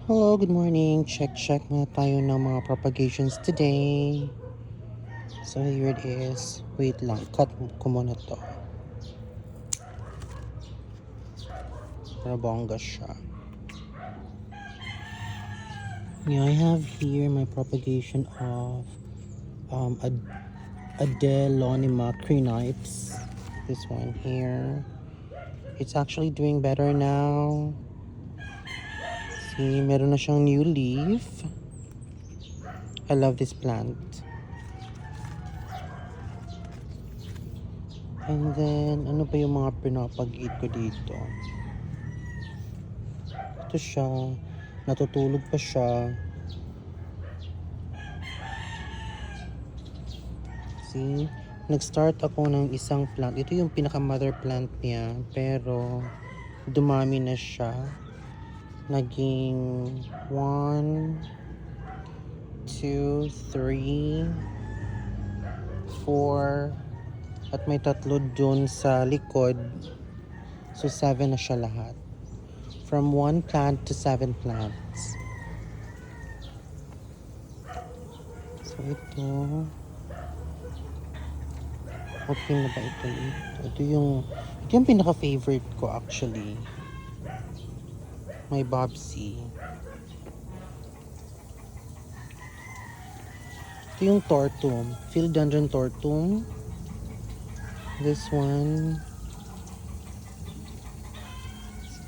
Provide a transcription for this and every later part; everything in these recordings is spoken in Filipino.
Hello, good morning. Check na tayo ng mga propagations today. So here it is. Wait lang, cut ko muna to. Para bongga siya. Yeah, I have here my propagation of Adelonema crenipes. This one here. It's actually doing better now. See, meron na siyang new leaf. I love this plant. And then, ano pa yung mga pinapag-eat ko dito? Ito siya. Natutulog pa siya. See? Nag-start ako ng isang plant. Ito yung pinaka-mother plant niya. Pero, dumami na siya. Naging 1, 2, 3, 4, at may tatlo dun sa likod. So, 7 na siya lahat. From 1 plant to 7 plants. So, ito. Okay na ba ito? Ito yung pinaka-favorite ko actually. My Bobsy. Ito yung Tortum. Philodendron Tortum. This one.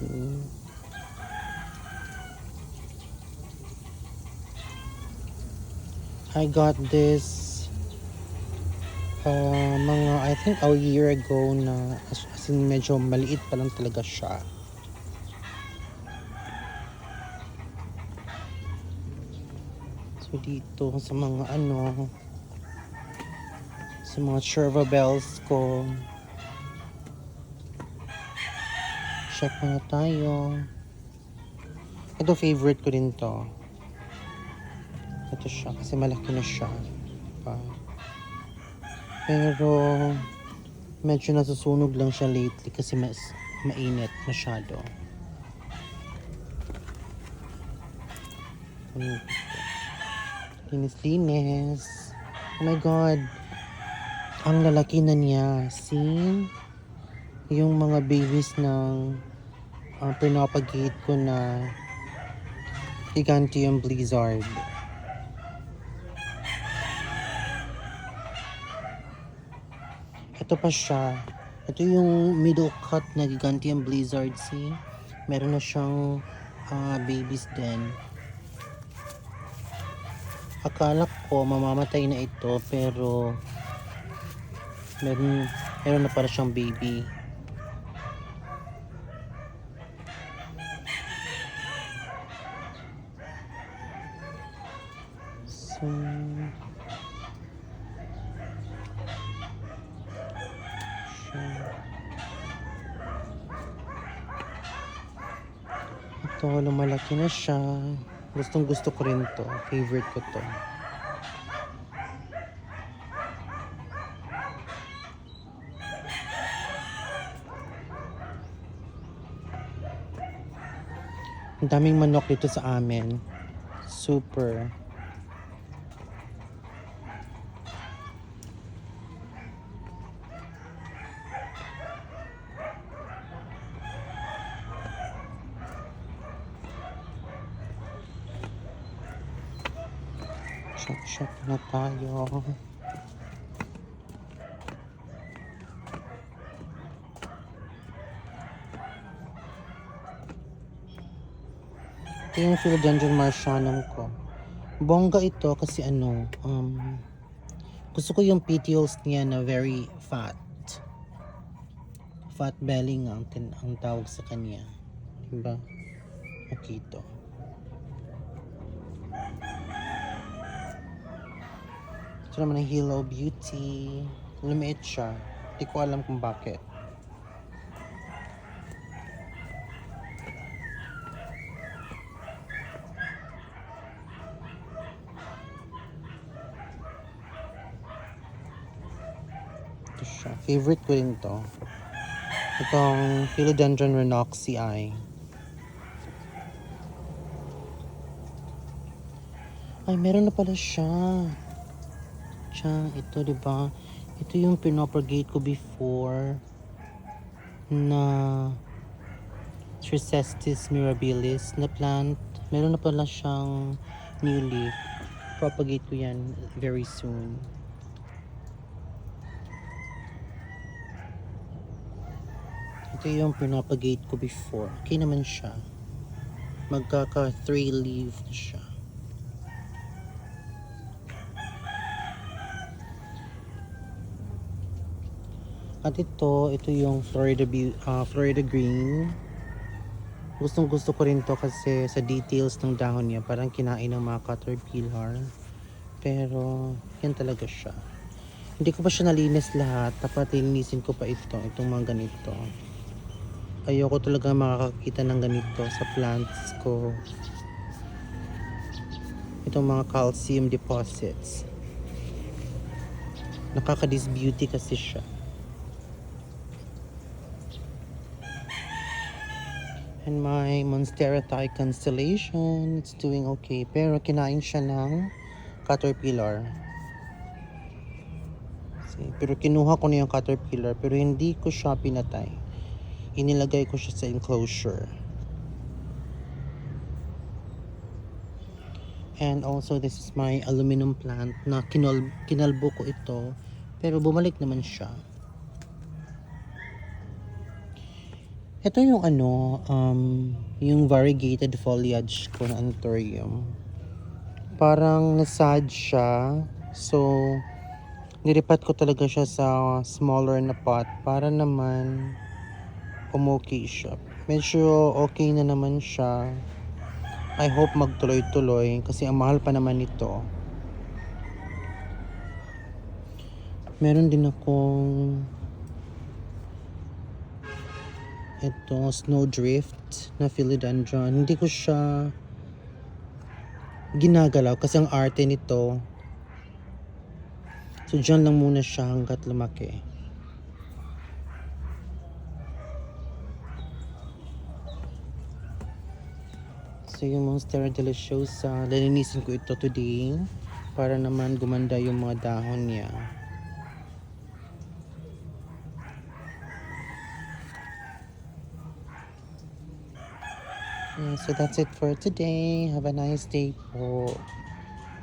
See? I got this I think a year ago na as in medyo maliit pa lang talaga siya. So dito sa mga sa mga cherva bells ko, check na tayo. Ito favorite ko din to. Ito siya kasi malaki na siya pa. Pero medyo nasusunog lang siya lately kasi mainit masyado. Linis. Oh my god. Ang lalaki na niya. See? Yung mga babies ng pinapagate ko na Gigantium Blizzard. Ito pa siya. Ito yung middle cut na Gigantium Blizzard. See? Meron na siyang babies din. Akala ko mamamatay na ito pero meron na para siyang baby. So ito lumalaki na siya. Gustong gusto ko rin to. Favorite ko to. Ang daming manok dito sa amin. Super. Check na tayo. Ito yung Philodendron Marcianum ko. Bongga ito kasi gusto ko yung petioles niya na very fat. Fat belly nga ang tawag sa kanya. Diba? Okay ito. Ito naman ang Hello Beauty. Lumiit siya. Hindi ko alam kung bakit. Ito siya. Favorite ko rin to. Itong Philodendron Renoxii. Ay, meron na pala siya. Tiyan, ito, di ba? Ito yung pinopagate ko before na Tricestis mirabilis na plant. Meron na pala siyang new leaf. Propagate ko yan very soon. Ito yung pinopagate ko before. Okay naman siya. Magkaka 3 leaf na siya. At ito yung Florida Green. Gustong gusto ko rin to kasi sa details ng dahon niya parang kinain ng mga caterpillar. Pero yan talaga siya. Hindi ko pa siya nalinis lahat. Dapat linisin ko pa itong mga ganito. Ayoko talaga makakakita ng ganito sa plants ko. Itong mga calcium deposits. Nakaka-disbeauty kasi siya. And my Monstera Thai constellation, it's doing okay. Pero kinain siya ng caterpillar. See, pero kinuha ko na yung caterpillar pero hindi ko siya pinatay. Inilagay ko siya sa enclosure. And also this is my aluminum plant na kinalbo ko ito pero bumalik naman siya. Ito yung yung variegated foliage ko na anthurium. Parang nasad siya. So, nilipat ko talaga siya sa smaller na pot para naman umokay siya. Medyo okay na naman siya. I hope magtuloy-tuloy kasi ang mahal pa naman nito. Meron din akong ito, snowdrift na philodendron. Hindi ko siya ginagalaw kasi ang arte nito. So, dyan lang muna siya hanggat lumaki. So, yung Monstera deliciosa, lalinisin ko ito today para naman gumanda yung mga dahon niya. Yeah, so that's it for today. Have a nice day po.